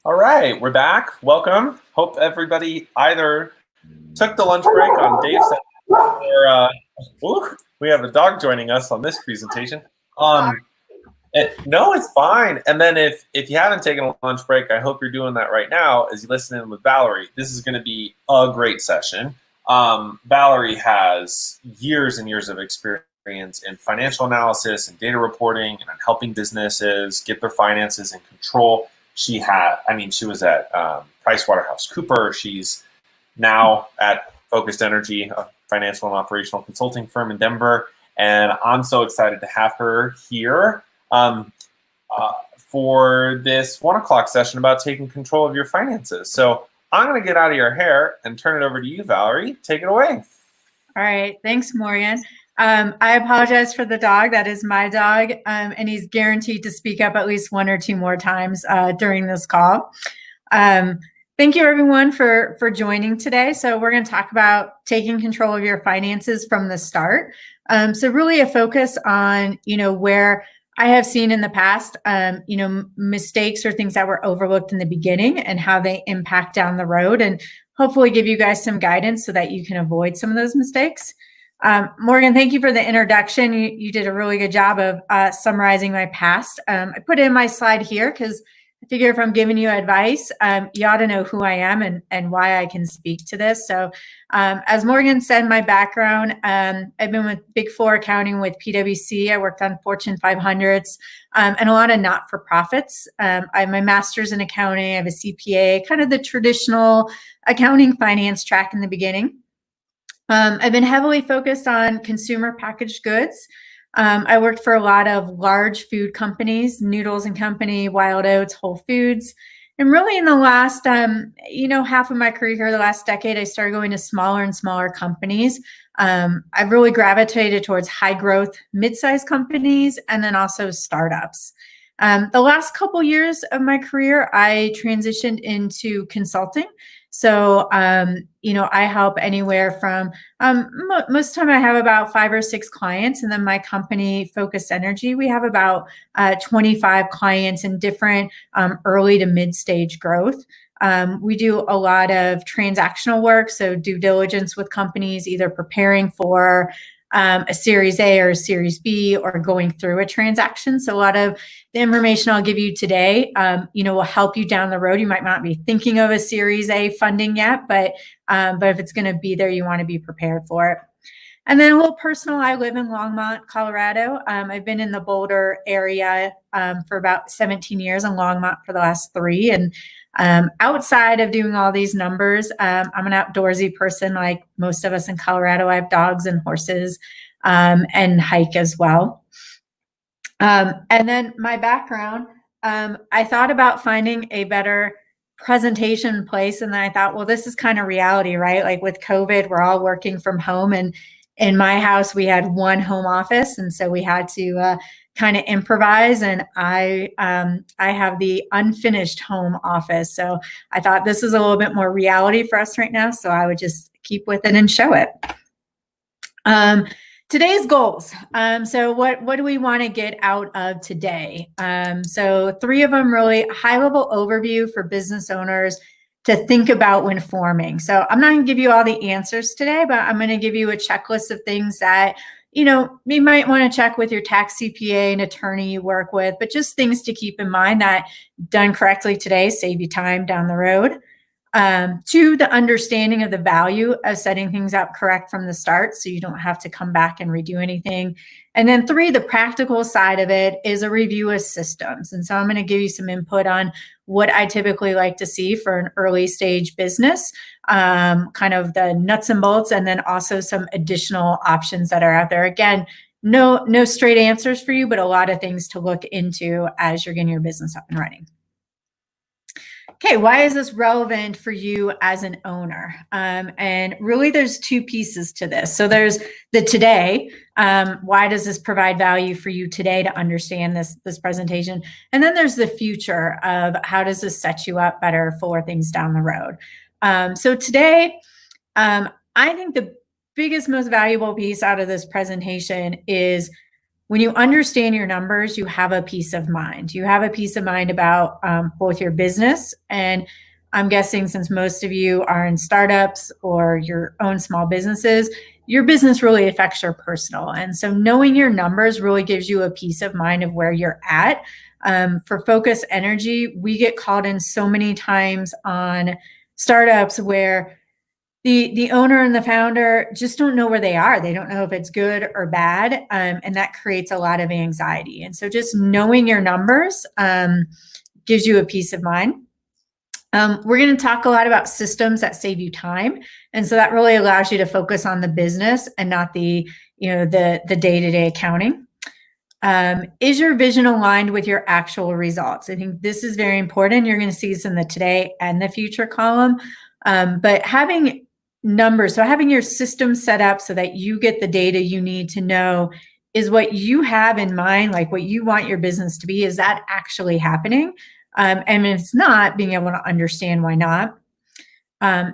All right, we're back. Welcome. Hope everybody either took the lunch break on Dave's or we have a dog joining us on this presentation. No, it's fine. And then if you haven't taken a lunch break, I hope you're doing that right now as you listen in with Valerie. This is going to be a great session. Valerie has years and years of experience in financial analysis and data reporting and on helping businesses get their finances in control. She was at PricewaterhouseCoopers. She's now at Focused Energy, a financial and operational consulting firm in Denver. And I'm so excited to have her here for this 1 o'clock session about taking control of your finances. So I'm going to get out of your hair and turn it over to you, Valerie. Take it away. All right. Thanks, Morgan. I apologize for the dog. That is my dog, and he's guaranteed to speak up at least 1 or 2 more times during this call. Thank you, everyone, for joining today. So we're going to talk about taking control of your finances from the start. So really a focus on, where I have seen in the past, mistakes or things that were overlooked in the beginning and how they impact down the road, and hopefully give you guys some guidance so that you can avoid some of those mistakes. Morgan, thank you for the introduction. You did a really good job of summarizing my past. I put in my slide here because I figure if I'm giving you advice, you ought to know who I am and why I can speak to this. So as Morgan said, my background, I've been with Big Four accounting with PwC. I worked on Fortune 500s and a lot of not-for-profits. I have my master's in accounting. I have a CPA, kind of the traditional accounting finance track in the beginning. I've been heavily focused on consumer packaged goods. I worked for a lot of large food companies, Noodles and Company, Wild Oats, Whole Foods. And really in the last, half of my career here, the last decade, I started going to smaller and smaller companies. I've really gravitated towards high growth, mid-sized companies, and then also startups. The last couple years of my career, I transitioned into consulting. So, I help anywhere from, most of the time I have about 5 or 6 clients, and then my company, Focused Energy, we have about 25 clients in different early to mid-stage growth. We do a lot of transactional work, so due diligence with companies, either preparing for a Series A or a Series B or going through a transaction. So a lot of the information I'll give you today, will help you down the road. You might not be thinking of a Series A funding yet, but if it's going to be there, you want to be prepared for it. And then a little personal, I live in Longmont, Colorado. I've been in the Boulder area for about 17 years and Longmont for the last 3. And outside of doing all these numbers, I'm an outdoorsy person like most of us in Colorado. I have dogs and horses and hike as well. And then my background, I thought about finding a better presentation place. And then I thought, well, this is kind of reality, right? Like with COVID, we're all working from home. And in my house, we had one home office. And so we had to kind of improvise. And I have the unfinished home office. So I thought this is a little bit more reality for us right now. So I would just keep with it and show it. Today's goals. So what do we want to get out of today? So 3 of them really high level overview for business owners to think about when forming. So I'm not going to give you all the answers today, but I'm going to give you a checklist of things that, you might want to check with your tax CPA and attorney you work with, but just things to keep in mind that done correctly today save you time down the road. 2, the understanding of the value of setting things up correct from the start so you don't have to come back and redo anything. And then 3, the practical side of it is a review of systems. And so I'm going to give you some input on what I typically like to see for an early stage business, kind of the nuts and bolts, and then also some additional options that are out there. Again, no straight answers for you, but a lot of things to look into as you're getting your business up and running. Okay, why is this relevant for you as an owner? And really there's 2 pieces to this. So there's the today, why does this provide value for you today to understand this presentation? And then there's the future of how does this set you up better for things down the road? So today, I think the biggest, most valuable piece out of this presentation is When you understand your numbers, you have a peace of mind. You have a peace of mind about both your business, and I'm guessing since most of you are in startups or your own small businesses, your business really affects your personal. And so knowing your numbers really gives you a peace of mind of where you're at. For Focus Energy, we get called in so many times on startups where the owner and the founder just don't know where they are. They don't know if it's good or bad, and that creates a lot of anxiety. And so just knowing your numbers gives you a peace of mind. We're going to talk a lot about systems that save you time, and so that really allows you to focus on the business and not the day-to-day accounting. Is your vision aligned with your actual results? I think this is very important. You're going to see this in the today and the future column, but having numbers, so having your system set up so that you get the data you need to know, is what you have in mind, like what you want your business to be, is that actually happening? And if it's not, being able to understand why not.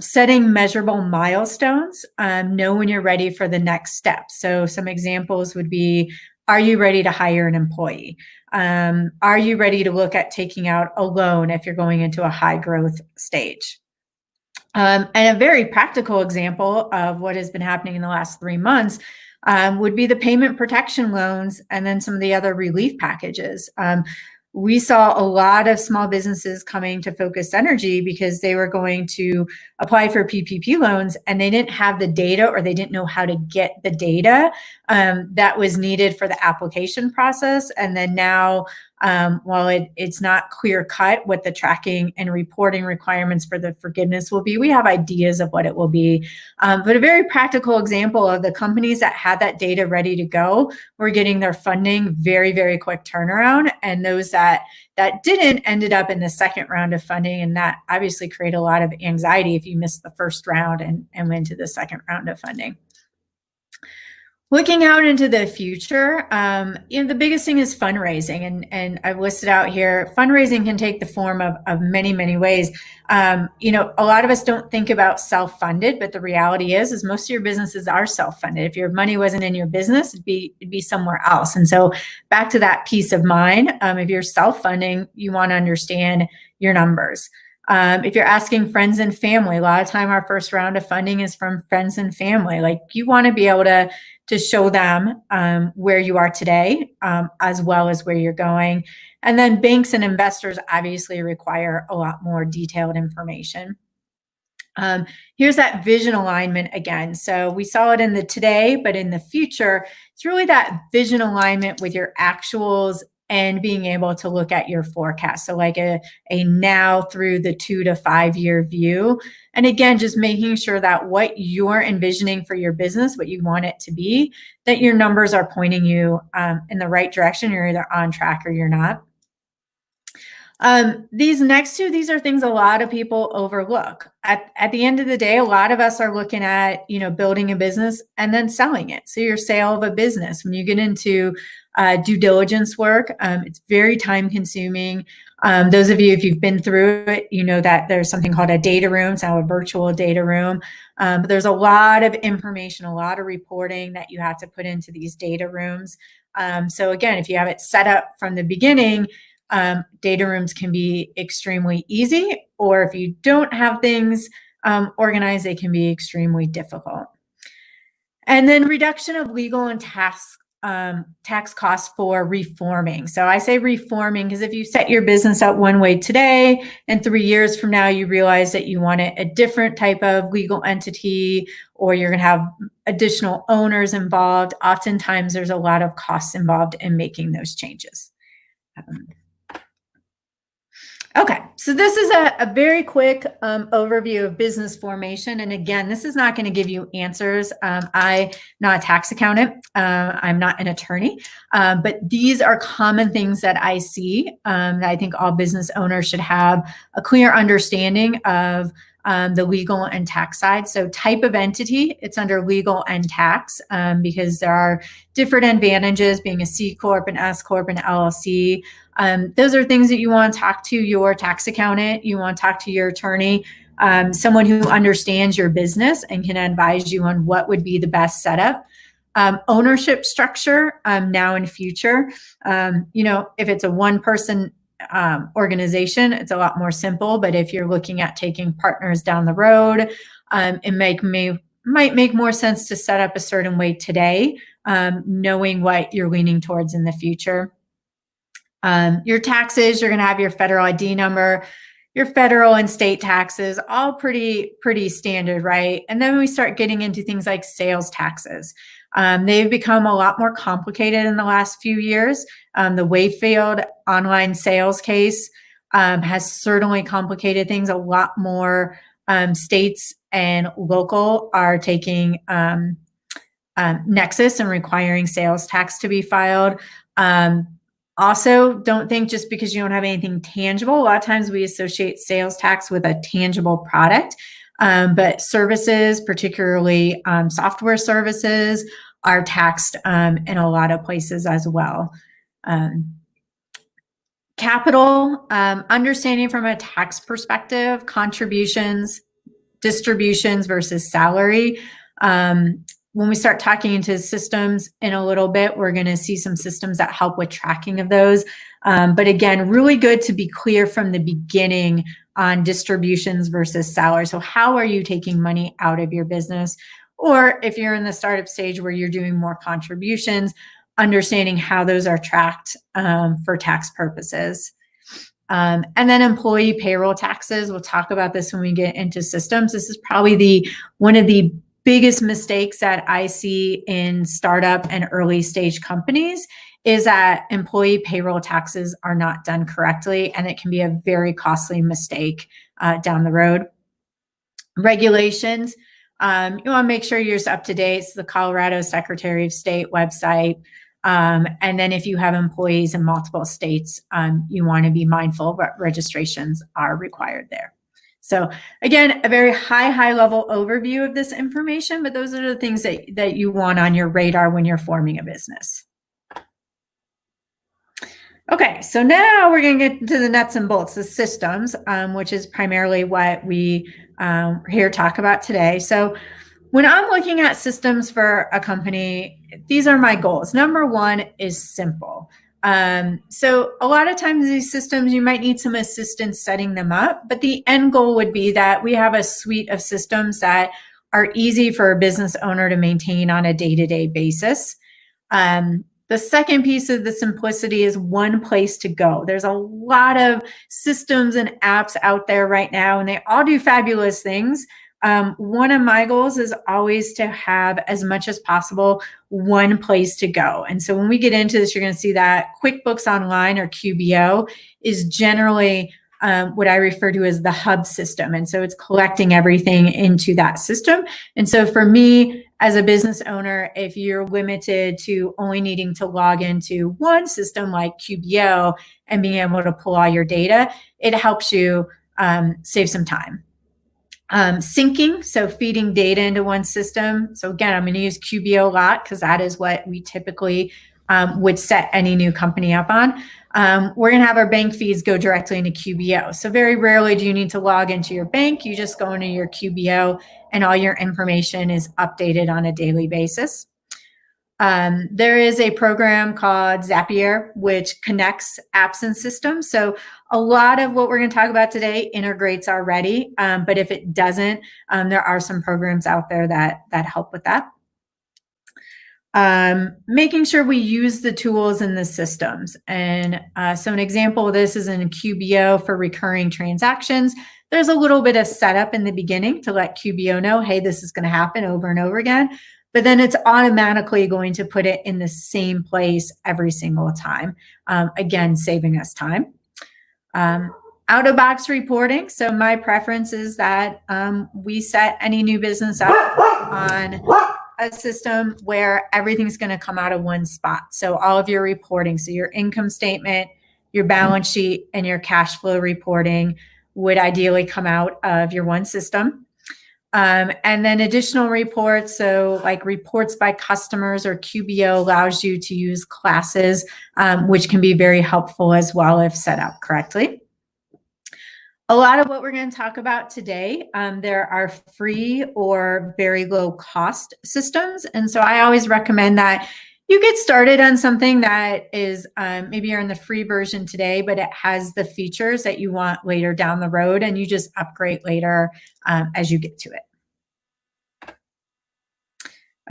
Setting measurable milestones, know when you're ready for the next step. So some examples would be, are you ready to hire an employee? Are you ready to look at taking out a loan if you're going into a high growth stage? And a very practical example of what has been happening in the last 3 months would be the payment protection loans and then some of the other relief packages. We saw a lot of small businesses coming to Focus Energy because they were going to apply for PPP loans and they didn't have the data, or they didn't know how to get the data that was needed for the application process. And then now, while it's not clear cut what the tracking and reporting requirements for the forgiveness will be, we have ideas of what it will be. But a very practical example of the companies that had that data ready to go were getting their funding very, very quick turnaround. And those that didn't ended up in the second round of funding. And that obviously created a lot of anxiety if you missed the first round and went to the second round of funding. Looking out into the future, the biggest thing is fundraising, and I've listed out here, fundraising can take the form of many, many ways. A lot of us don't think about self-funded, but the reality is most of your businesses are self-funded. If your money wasn't in your business, it'd be somewhere else. And so back to that peace of mind, if you're self-funding, you want to understand your numbers. If you're asking friends and family, a lot of time our first round of funding is from friends and family. Like, you want to be able to show them where you are today, as well as where you're going. And then banks and investors obviously require a lot more detailed information. Here's that vision alignment again. So we saw it in the today, but in the future, it's really that vision alignment with your actuals and being able to look at your forecast. So like a now through the 2 to 5 year view. And again, just making sure that what you're envisioning for your business, what you want it to be, that your numbers are pointing you in the right direction. You're either on track or you're not. These next two, these are things a lot of people overlook. At the end of the day, a lot of us are looking at, building a business and then selling it. So your sale of a business, when you get into due diligence work, it's very time consuming. Those of you, if you've been through it, you know that there's something called a data room, so a virtual data room. But there's a lot of information, a lot of reporting that you have to put into these data rooms. So again, if you have it set up from the beginning, data rooms can be extremely easy, or if you don't have things organized, they can be extremely difficult. And then reduction of legal and tax costs for reforming. So I say reforming because if you set your business up one way today and 3 years from now you realize that you want a different type of legal entity, or you're going to have additional owners involved, oftentimes there's a lot of costs involved in making those changes. Okay, so this is a very quick overview of business formation. And again, this is not going to give you answers. I'm not a tax accountant. I'm not an attorney. But these are common things that I see that I think all business owners should have a clear understanding of the legal and tax side. So type of entity, it's under legal and tax because there are different advantages being a C Corp, an S Corp, an LLC. Those are things that you want to talk to your tax accountant, you want to talk to your attorney, someone who understands your business and can advise you on what would be the best setup. Ownership structure now and future. If it's a one-person organization, it's a lot more simple. But if you're looking at taking partners down the road, it might make more sense to set up a certain way today, knowing what you're leaning towards in the future. Your taxes, you're going to have your federal ID number, your federal and state taxes, all pretty standard, right? And then we start getting into things like sales taxes. They've become a lot more complicated in the last few years. The Wayfield online sales case has certainly complicated things. A lot more states and local are taking nexus and requiring sales tax to be filed. Also, don't think just because you don't have anything tangible. A lot of times we associate sales tax with a tangible product, but services, particularly software services, are taxed in a lot of places as well. Capital, understanding from a tax perspective, contributions, distributions versus salary. When we start talking into systems in a little bit, we're going to see some systems that help with tracking of those. But again, really good to be clear from the beginning on distributions versus salary. So how are you taking money out of your business? Or if you're in the startup stage where you're doing more contributions, understanding how those are tracked for tax purposes. And then employee payroll taxes. We'll talk about this when we get into systems. This is probably one of the biggest mistakes that I see in startup and early stage companies is that employee payroll taxes are not done correctly, and it can be a very costly mistake down the road. Regulations, you want to make sure you're up to date. It's the Colorado Secretary of State website. And then if you have employees in multiple states, you want to be mindful what registrations are required there. So again, a very high level overview of this information, but those are the things that you want on your radar when you're forming a business. Okay, so now we're going to get into the nuts and bolts, the systems, which is primarily what we are here to talk about today. So when I'm looking at systems for a company, these are my goals. Number one is simple. So a lot of times these systems, you might need some assistance setting them up, but the end goal would be that we have a suite of systems that are easy for a business owner to maintain on a day-to-day basis. The second piece of the simplicity is one place to go. There's a lot of systems and apps out there right now, and they all do fabulous things. One of my goals is always to have, as much as possible, one place to go. And so when we get into this, you're going to see that QuickBooks Online, or QBO, is generally what I refer to as the hub system. And so it's collecting everything into that system. And so for me, as a business owner, if you're limited to only needing to log into one system like QBO and being able to pull all your data, it helps you save some time. Syncing, so feeding data into one system. So again, I'm going to use QBO a lot because that is what we typically would set any new company up on. We're going to have our bank feeds go directly into QBO. So very rarely do you need to log into your bank. You just go into your QBO and all your information is updated on a daily basis. There is a program called Zapier, which connects apps and systems. So a lot of what we're going to talk about today integrates already, but if it doesn't, there are some programs out there that help with that. Making sure we use the tools in the systems. And so an example of this is in QBO for recurring transactions. There's a little bit of setup in the beginning to let QBO know, hey, this is going to happen over and over again. But then it's automatically going to put it in the same place every single time. Again, saving us time. Out-of-box reporting. So my preference is that we set any new business up on a system where everything's going to come out of one spot. So all of your reporting, so your income statement, your balance sheet, and your cash flow reporting would ideally come out of your one system. And then additional reports, so like reports by customers, or QBO allows you to use classes, which can be very helpful as well if set up correctly. A lot of what we're going to talk about today, there are free or very low cost systems. And so I always recommend that you get started on something that is maybe you're in the free version today, but it has the features that you want later down the road, and you just upgrade later as you get to it.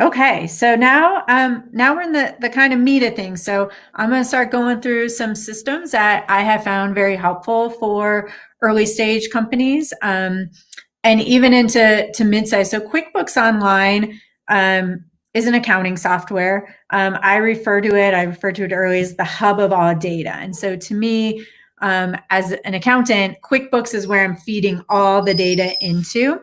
Okay, so now we're in the kind of meat of things. So I'm going to start going through some systems that I have found very helpful for early stage companies, and even into mid-size. So QuickBooks Online is an accounting software. I refer to it early as the hub of all data. And so to me, as an accountant, QuickBooks is where I'm feeding all the data into.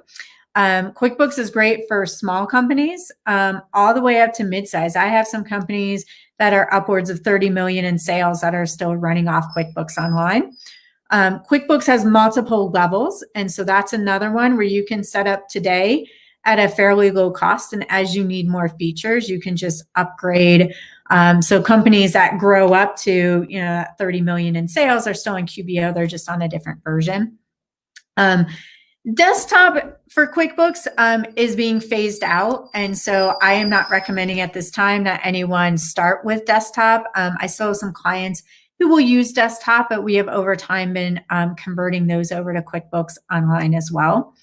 QuickBooks is great for small companies, all the way up to mid-size. I have some companies that are upwards of 30 million in sales that are still running off QuickBooks Online. QuickBooks has multiple levels, and so that's another one where you can set up today at a fairly low cost, and as you need more features, you can just upgrade. So companies that grow up to 30 million in sales are still in QBO, they're just on a different version. Desktop for QuickBooks is being phased out, and so I am not recommending at this time that anyone start with desktop. I still have some clients who will use desktop, but we have over time been converting those over to QuickBooks Online as well.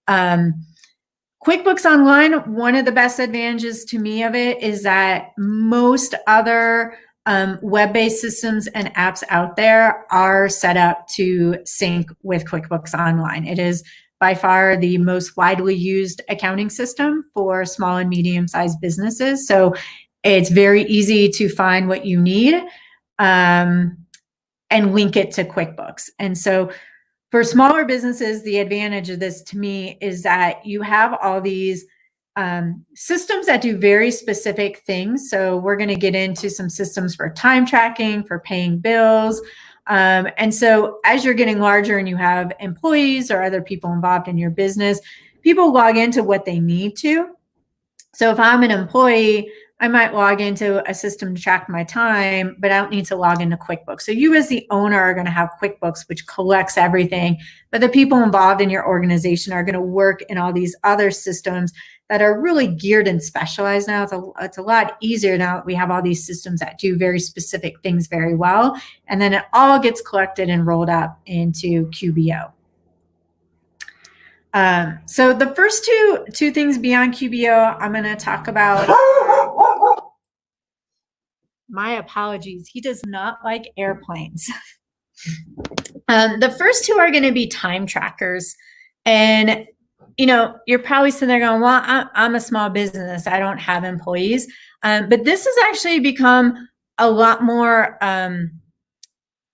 QuickBooks Online, one of the best advantages to me of it is that most other web-based systems and apps out there are set up to sync with QuickBooks Online. It is by far the most widely used accounting system for small and medium-sized businesses. So it's very easy to find what you need and link it to QuickBooks. And so for smaller businesses, the advantage of this to me is that you have all these systems that do very specific things. So we're going to get into some systems for time tracking, for paying bills. And so as you're getting larger and you have employees or other people involved in your business, people log into what they need to. So if I'm an employee, I might log into a system to track my time, but I don't need to log into QuickBooks. So you as the owner are going to have QuickBooks, which collects everything, but the people involved in your organization are going to work in all these other systems that are really geared and specialized now. It's a lot easier now that we have all these systems that do very specific things very well. And then it all gets collected and rolled up into QBO. So the first two things beyond QBO, I'm going to talk about. My apologies. He does not like airplanes. The first two are going to be time trackers. And, you're probably sitting there going, well, I'm a small business. I don't have employees. But this has actually become a lot more of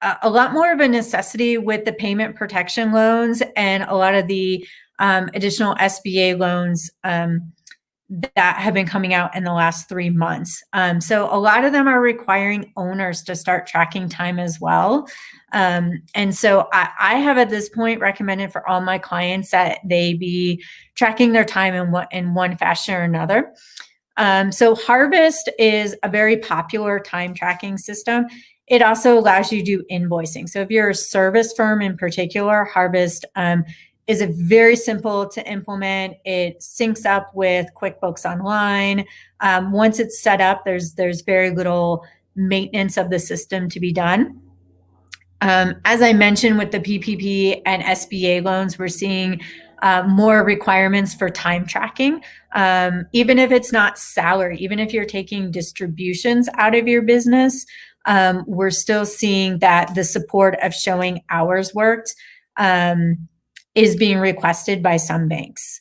a necessity with the payment protection loans and a lot of the additional SBA loans that have been coming out in the last 3 months. So a lot of them are requiring owners to start tracking time as well. And so I have at this point recommended for all my clients that they be tracking their time in one fashion or another. So Harvest is a very popular time tracking system. It also allows you to do invoicing. So if you're a service firm in particular, Harvest is very simple to implement. It syncs up with QuickBooks Online. Once it's set up, there's very little maintenance of the system to be done. As I mentioned with the PPP and SBA loans, we're seeing more requirements for time tracking. Even if it's not salary, even if you're taking distributions out of your business, we're still seeing that the support of showing hours worked is being requested by some banks.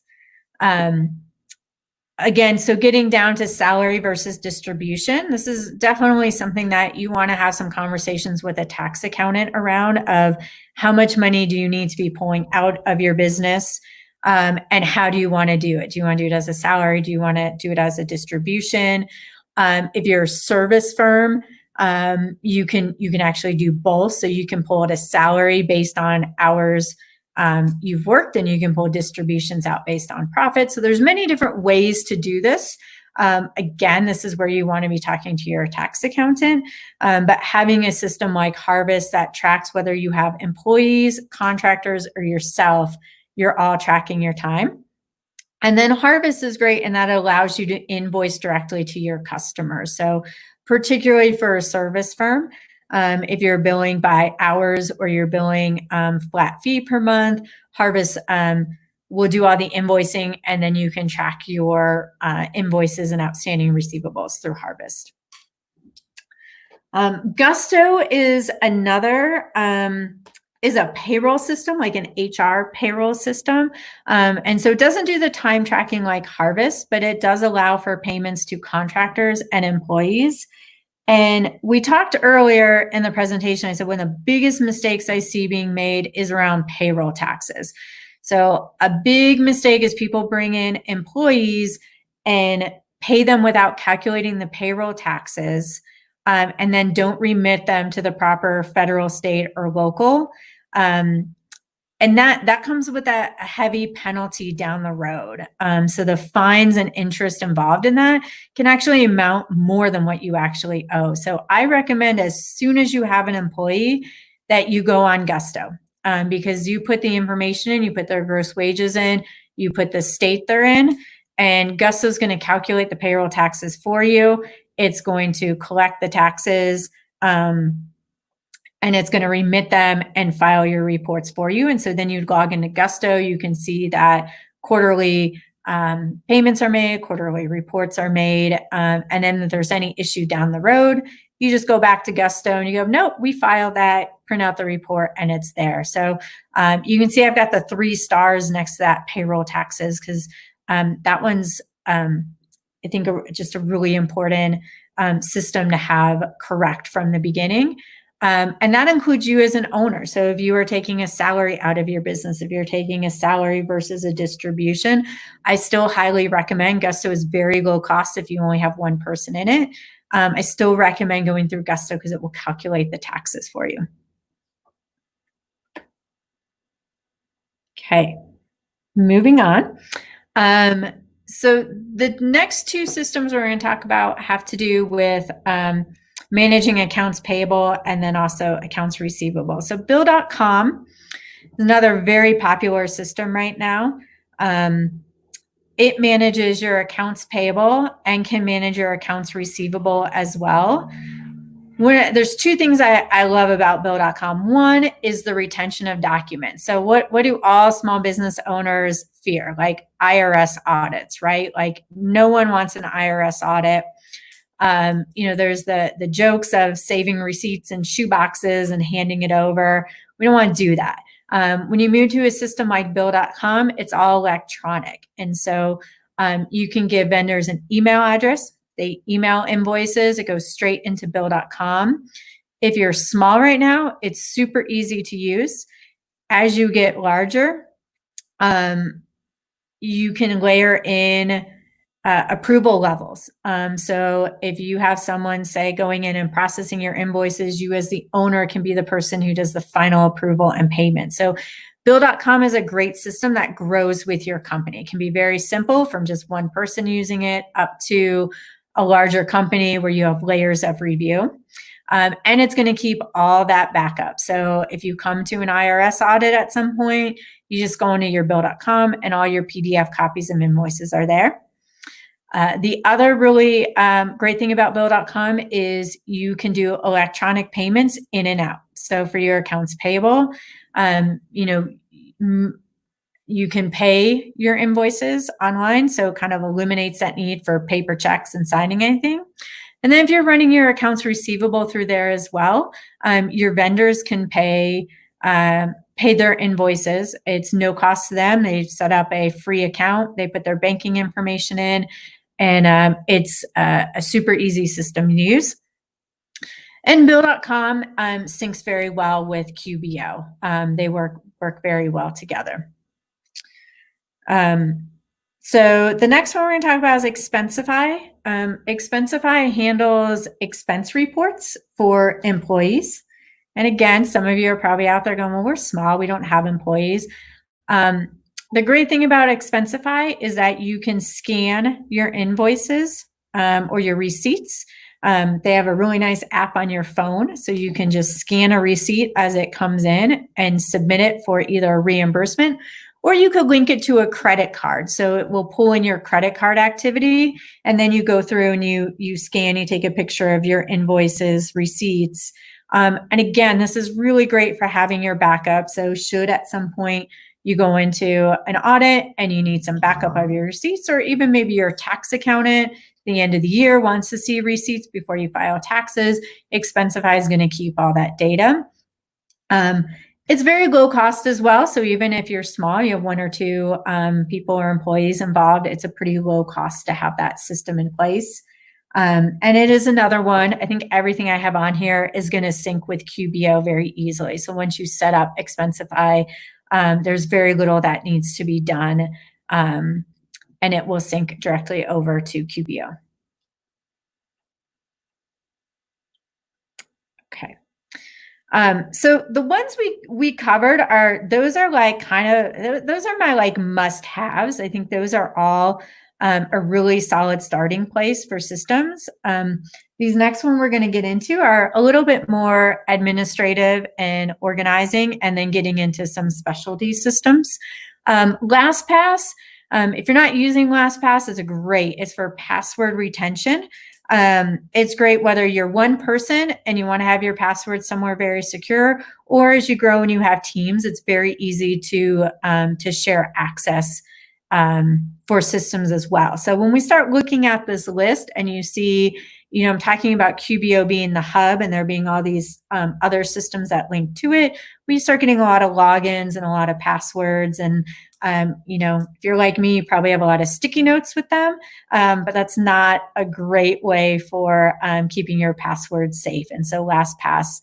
Again, so getting down to salary versus distribution, this is definitely something that you want to have some conversations with a tax accountant around of how much money do you need to be pulling out of your business, and how do you want to do it? Do you want to do it as a salary? Do you want to do it as a distribution? If you're a service firm, you can actually do both. So you can pull out a salary based on hours you've worked, and you can pull distributions out based on profit. So there's many different ways to do this. Again, this is where you want to be talking to your tax accountant, but having a system like Harvest that tracks whether you have employees, contractors, or yourself, you're all tracking your time. And then Harvest is great, and that allows you to invoice directly to your customers. So particularly for a service firm, if you're billing by hours or you're billing flat fee per month, Harvest will do all the invoicing, and then you can track your invoices and outstanding receivables through Harvest. Gusto is another is a payroll system, like an HR payroll system. And so it doesn't do the time tracking like Harvest, but it does allow for payments to contractors and employees. And we talked earlier in the presentation, I said one of the biggest mistakes I see being made is around payroll taxes. So a big mistake is people bring in employees and pay them without calculating the payroll taxes, and then don't remit them to the proper federal, state, or local. And that comes with a heavy penalty down the road. So the fines and interest involved in that can actually amount more than what you actually owe. So I recommend as soon as you have an employee that you go on Gusto, because you put the information in, you put their gross wages in, you put the state they're in, and Gusto is going to calculate the payroll taxes for you. It's going to collect the taxes, and it's going to remit them and file your reports for you. And so then you log into Gusto, you can see that quarterly payments are made, quarterly reports are made, and then if there's any issue down the road, you just go back to Gusto and you go, nope, we filed that, print out the report, and it's there. So you can see I've got the 3 stars next to that payroll taxes, because that one's, I think, just a really important system to have correct from the beginning. And that includes you as an owner. So if you are taking a salary out of your business, if you're taking a salary versus a distribution, I still highly recommend Gusto is very low cost if you only have one person in it. I still recommend going through Gusto because it will calculate the taxes for you. Okay, moving on. So the next 2 systems we're going to talk about have to do with managing accounts payable and then also accounts receivable. So Bill.com is another very popular system right now. It manages your accounts payable and can manage your accounts receivable as well. There's 2 things I love about Bill.com. One is the retention of documents. So what do all small business owners fear? Like IRS audits, right? Like no one wants an IRS audit. There's the jokes of saving receipts in shoe boxes and handing it over. We don't want to do that. When you move to a system like Bill.com, it's all electronic. And so you can give vendors an email address. They email invoices. It goes straight into Bill.com. If you're small right now, it's super easy to use. As you get larger, you can layer in approval levels. So if you have someone, say, going in and processing your invoices, you as the owner can be the person who does the final approval and payment. So Bill.com is a great system that grows with your company. It can be very simple from just one person using it up to a larger company where you have layers of review. And it's going to keep all that backup. So if you come to an IRS audit at some point, you just go into your Bill.com and all your PDF copies of invoices are there. The other really great thing about Bill.com is you can do electronic payments in and out. So for your accounts payable, you can pay your invoices online, so it kind of eliminates that need for paper checks and signing anything. And then if you're running your accounts receivable through there as well, your vendors can pay their invoices. It's no cost to them. They set up a free account. They put their banking information in, and it's a super easy system to use. And Bill.com syncs very well with QBO. They work very well together. So the next one we're going to talk about is Expensify. Expensify handles expense reports for employees. And again, some of you are probably out there going, well, we're small, we don't have employees. The great thing about Expensify is that you can scan your invoices or your receipts. They have a really nice app on your phone, so you can just scan a receipt as it comes in and submit it for either a reimbursement, or you could link it to a credit card. So it will pull in your credit card activity, and then you go through and you scan, you take a picture of your invoices, receipts. And again, this is really great for having your backup. So should at some point you go into an audit and you need some backup of your receipts, or even maybe your tax accountant the end of the year wants to see receipts before you file taxes, Expensify is going to keep all that data. It's very low cost as well. So even if you're small, you have one or two people or employees involved, it's a pretty low cost to have that system in place. And it is another one. I think everything I have on here is going to sync with QBO very easily. So once you set up Expensify, there's very little that needs to be done. And it will sync directly over to QBO. Okay. So the ones we covered those are like those are my like must-haves. I think those are all a really solid starting place for systems. These next one we're going to get into are a little bit more administrative and organizing, and then getting into some specialty systems. LastPass, if you're not using LastPass, it's it's for password retention. It's great whether you're one person and you want to have your password somewhere very secure, or as you grow and you have teams, it's very easy to share access for systems as well. So when we start looking at this list and you see, I'm talking about QBO being the hub and there being all these other systems that link to it, we start getting a lot of logins and a lot of passwords. And, if you're like me, you probably have a lot of sticky notes with them, but that's not a great way for keeping your passwords safe. And so LastPass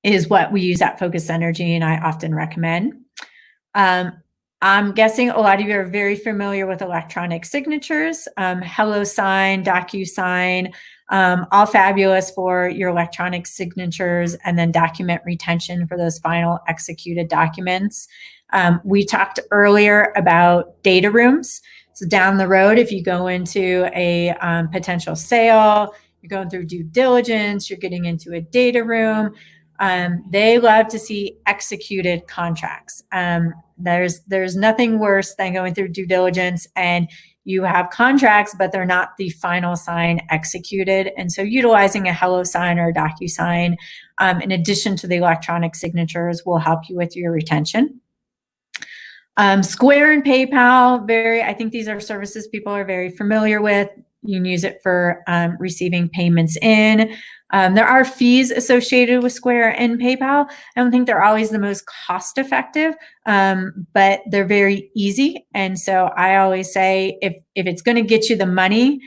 is what we use at Focus Energy, and I often recommend. I'm guessing a lot of you are very familiar with electronic signatures, HelloSign, DocuSign, all fabulous for your electronic signatures, and then document retention for those final executed documents. We talked earlier about data rooms. So down the road, if you go into a potential sale, you're going through due diligence, you're getting into a data room, they love to see executed contracts. There's nothing worse than going through due diligence and you have contracts, but they're not the final sign executed. And so utilizing a HelloSign or a DocuSign, in addition to the electronic signatures, will help you with your retention. Square and PayPal, I think these are services people are very familiar with. You can use it for receiving payments in. There are fees associated with Square and PayPal. I don't think they're always the most cost effective, but they're very easy. And so I always say if it's going to get you the money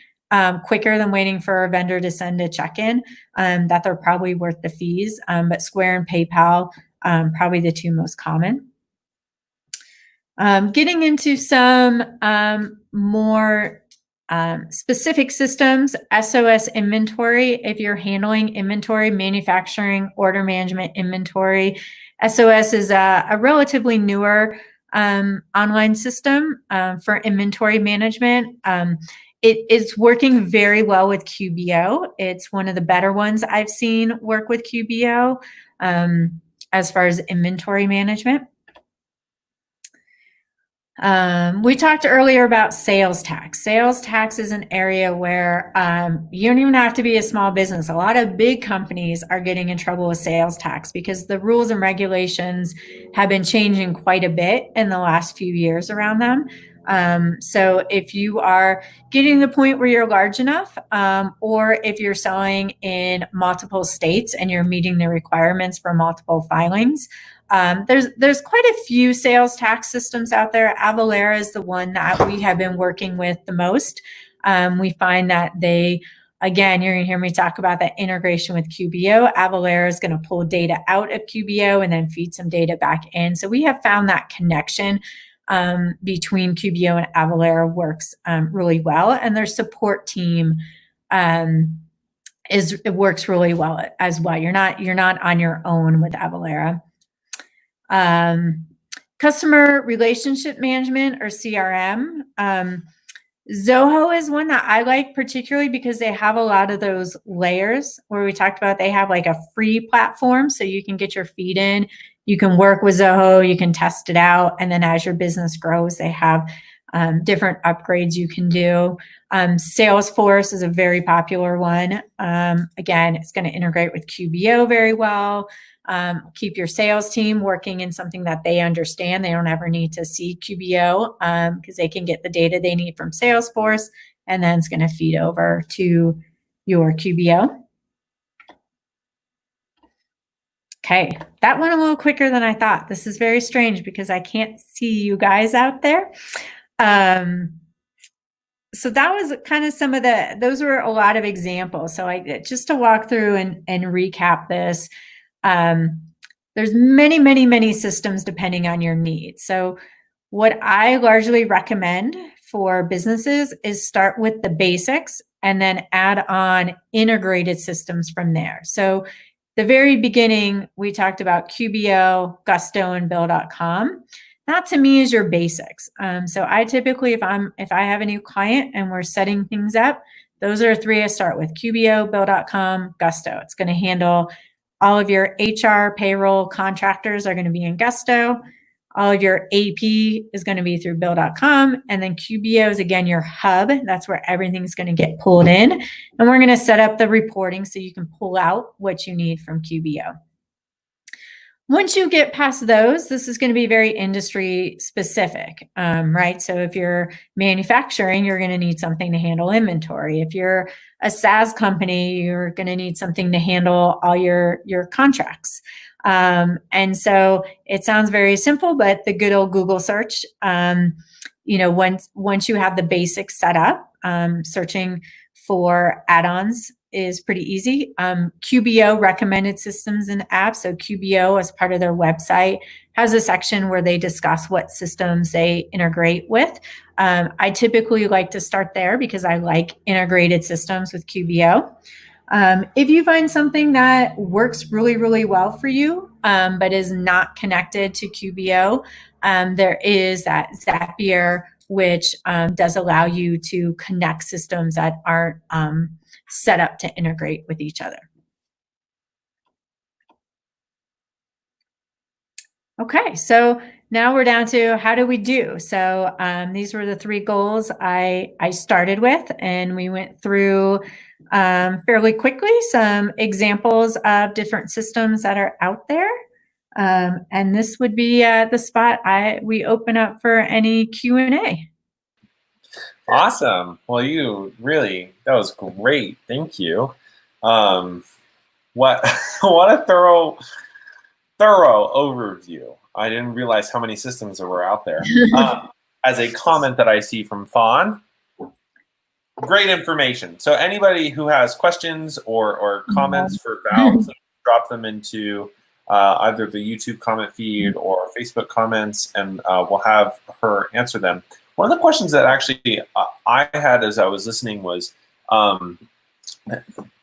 quicker than waiting for a vendor to send a check in, that they're probably worth the fees. But Square and PayPal, probably the two most common. Getting into some more specific systems, SOS inventory. If you're handling inventory, manufacturing, order management, inventory, SOS is a relatively newer online system for inventory management. It is working very well with QBO. It's one of the better ones I've seen work with QBO as far as inventory management. We talked earlier about sales tax. Sales tax is an area where you don't even have to be a small business. A lot of big companies are getting in trouble with sales tax because the rules and regulations have been changing quite a bit in the last few years around them. So if you are getting to the point where you're large enough, or if you're selling in multiple states and you're meeting the requirements for multiple filings, there's quite a few sales tax systems out there. Avalara is the one that we have been working with the most. We find that again, you're going to hear me talk about that integration with QBO. Avalara is going to pull data out of QBO and then feed some data back in. So we have found that connection between QBO and Avalara works really well, and their support team it works really well as well. You're not on your own with Avalara. Customer relationship management, or CRM. Zoho is one that I like particularly because they have a lot of those layers where we talked about. They have like a free platform so you can get your feet in. You can work with Zoho, you can test it out. And then as your business grows, they have different upgrades you can do. Salesforce is a very popular one. Again, it's going to integrate with QBO very well. Keep your sales team working in something that they understand. They don't ever need to see QBO because they can get the data they need from Salesforce, and then it's going to feed over to your QBO. Okay, that went a little quicker than I thought. This is very strange because I can't see you guys out there. So that was kind of some of those were a lot of examples. So just to walk through and recap this, there's many, many, many systems depending on your needs. So what I largely recommend for businesses is start with the basics and then add on integrated systems from there. So the very beginning, we talked about QBO, Gusto, and Bill.com. That to me is your basics. So I typically, if I have a new client and we're setting things up, those are three I start with: QBO, Bill.com, Gusto. It's going to handle all of your HR, payroll, contractors are going to be in Gusto. All of your AP is going to be through Bill.com. And then QBO is, again, your hub. That's where everything's going to get pulled in. And we're going to set up the reporting so you can pull out what you need from QBO. Once you get past those, this is going to be very industry specific, right? So if you're manufacturing, you're going to need something to handle inventory. If you're a SaaS company, you're going to need something to handle all your contracts. And so it sounds very simple, but the good old Google search, once you have the basics set up, searching for add-ons is pretty easy. QBO, recommended systems and apps. So QBO, as part of their website, has a section where they discuss what systems they integrate with. I typically like to start there because I like integrated systems with QBO. If you find something that works really, really well for you, but is not connected to QBO, there is that Zapier, which does allow you to connect systems that aren't set up to integrate with each other. Okay, so now we're down to how do we do? So these were the three goals I started with, and we went through fairly quickly some examples of different systems that are out there. And this would be the spot we open up for any Q&A. Awesome. Well, that was great. Thank you. What a thorough overview. I didn't realize how many systems there were out there. As a comment that I see from Fawn, great information. So anybody who has questions or comments for Val, please drop them into either the YouTube comment feed or Facebook comments, and we'll have her answer them. One of the questions that actually I had as I was listening was, and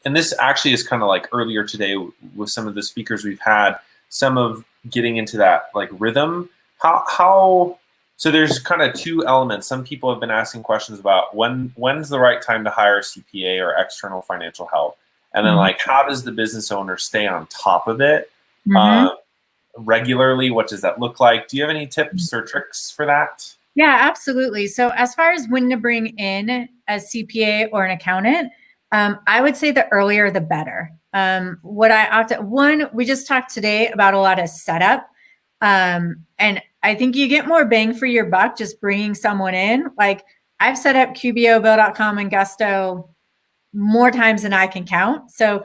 this actually is kind of like earlier today with some of the speakers we've had, some of getting into that like rhythm. So there's kind of two elements. Some people have been asking questions about when's the right time to hire a CPA or external financial help, and then like how does the business owner stay on top of it regularly? What does that look like? Do you have any tips or tricks for that? Yeah, absolutely. So as far as when to bring in a CPA or an accountant, I would say the earlier the better. We just talked today about a lot of setup. And I think you get more bang for your buck just bringing someone in. Like I've set up QBO, Bill.com, and Gusto more times than I can count. So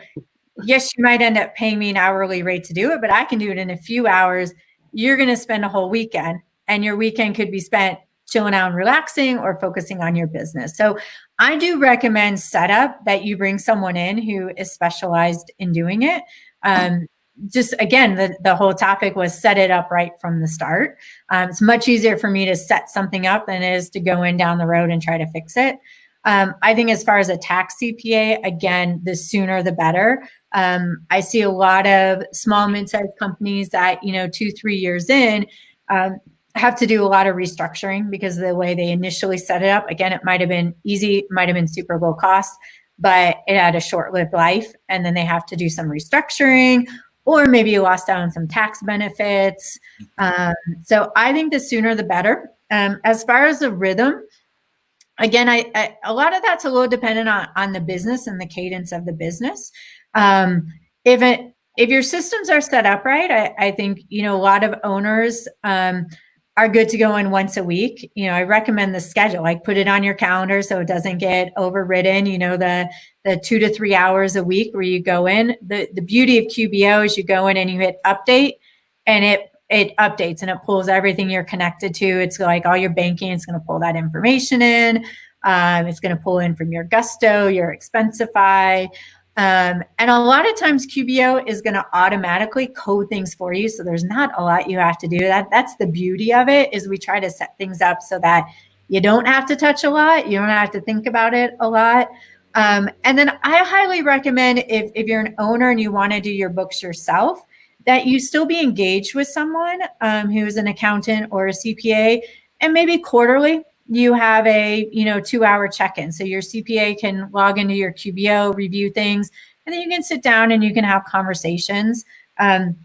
yes, you might end up paying me an hourly rate to do it, but I can do it in a few hours. You're going to spend a whole weekend, and your weekend could be spent chilling out and relaxing or focusing on your business. So I do recommend setup, that you bring someone in who is specialized in doing it. Just again, the whole topic was set it up right from the start. It's much easier for me to set something up than it is to go in down the road and try to fix it. I think as far as a tax CPA, again, the sooner the better. I see a lot of small mid-sized companies that, 2-3 years in, have to do a lot of restructuring because of the way they initially set it up. Again, it might have been easy, might have been super low cost, but it had a short-lived life. And then they have to do some restructuring, or maybe you lost out on some tax benefits. So I think the sooner the better. As far as the rhythm, again, a lot of that's a little dependent on the business and the cadence of the business. If your systems are set up right, I think, a lot of owners are good to go in once a week. I recommend the schedule, like put it on your calendar so it doesn't get overridden, the 2 to 3 hours a week where you go in. The beauty of QBO is you go in and you hit update, and it updates and it pulls everything you're connected to. It's like all your banking, it's going to pull that information in. It's going to pull in from your Gusto, your Expensify. And a lot of times QBO is going to automatically code things for you. So there's not a lot you have to do. That's the beauty of it, is we try to set things up so that you don't have to touch a lot. You don't have to think about it a lot. And then I highly recommend, if you're an owner and you want to do your books yourself, that you still be engaged with someone who's an accountant or a CPA, and maybe quarterly you have a 2-hour check-in. So your CPA can log into your QBO, review things, and then you can sit down and you can have conversations. It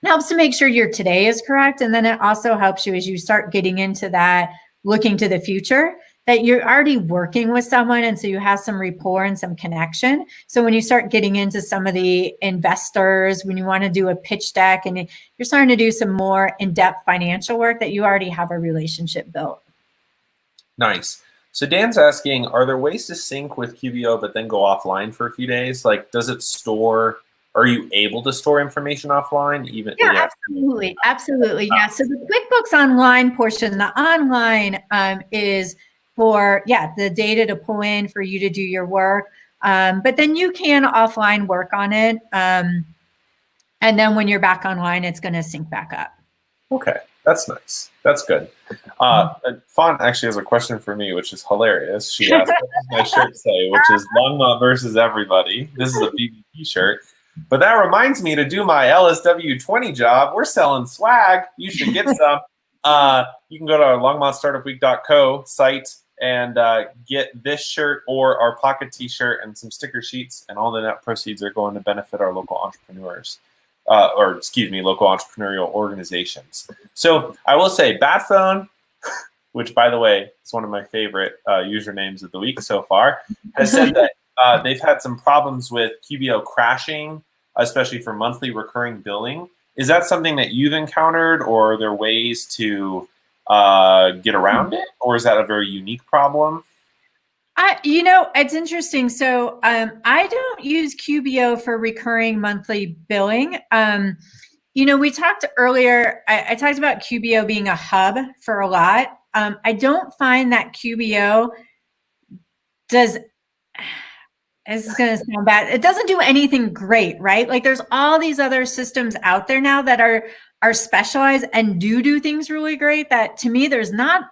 helps to make sure your today is correct. And then it also helps you as you start getting into that, looking to the future, that you're already working with someone. And so you have some rapport and some connection. So when you start getting into some of the investors, when you want to do a pitch deck and you're starting to do some more in-depth financial work, that you already have a relationship built. Nice. So Dan's asking, are there ways to sync with QBO but then go offline for a few days? Like, does it store, are you able to store information offline? Yeah, absolutely. Yeah. So the QuickBooks Online portion, the online is for, the data to pull in for you to do your work. But then you can offline work on it. And then when you're back online, it's going to sync back up. Okay. That's nice. That's good. Fawn actually has a question for me, which is hilarious. She asked, what does my shirt say? Which is Longmont versus everybody. This is a BBP shirt. But that reminds me to do my LSW20 job. We're selling swag. You should get some. You can go to our longmontstartupweek.co site and get this shirt or our pocket t-shirt and some sticker sheets, and all the net proceeds are going to benefit our local entrepreneurs. Local entrepreneurial organizations. So I will say Bat Phone, which by the way is one of my favorite usernames of the week so far, has said that they've had some problems with QBO crashing, especially for monthly recurring billing. Is that something that you've encountered, or are there ways to get around it, or is that a very unique problem? It's interesting. So I don't use QBO for recurring monthly billing. We talked earlier, I talked about QBO being a hub for a lot. I don't find that QBO does, this is going to sound bad, it doesn't do anything great, right? Like there's all these other systems out there now that are specialized and do things really great, that to me, there's not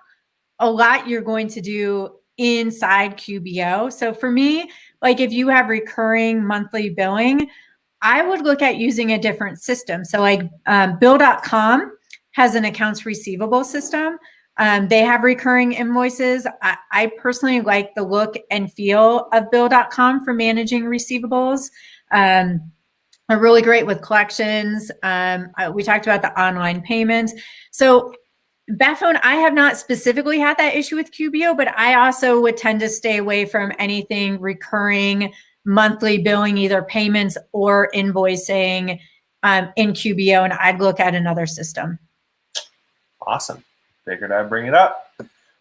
a lot you're going to do inside QBO. So for me, like if you have recurring monthly billing, I would look at using a different system. So like Bill.com has an accounts receivable system. They have recurring invoices. I personally like the look and feel of Bill.com for managing receivables. Are really great with collections. We talked about the online payments. So Batphone, I have not specifically had that issue with QBO, but I also would tend to stay away from anything recurring monthly billing, either payments or invoicing in QBO, and I'd look at another system. Awesome. Figured I'd bring it up.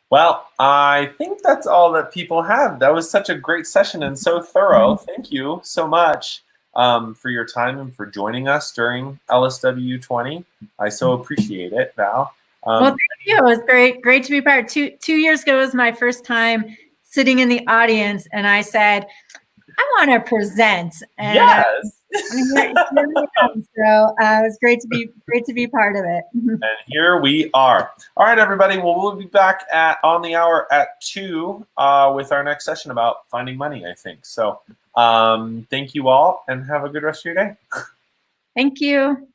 Well, I think that's all that people have. That was such a great session and so thorough. Thank you so much for your time and for joining us during LSW 20. I so appreciate it, Val. Well, thank you. It was great to be part. Two years ago was my first time sitting in the audience, and I said, I want to present. And, yes. So it was great to be part of it. And here we are. All right, everybody. Well, we'll be back on the hour at 2 with our next session about finding money, I think. So thank you all, and have a good rest of your day. Thank you.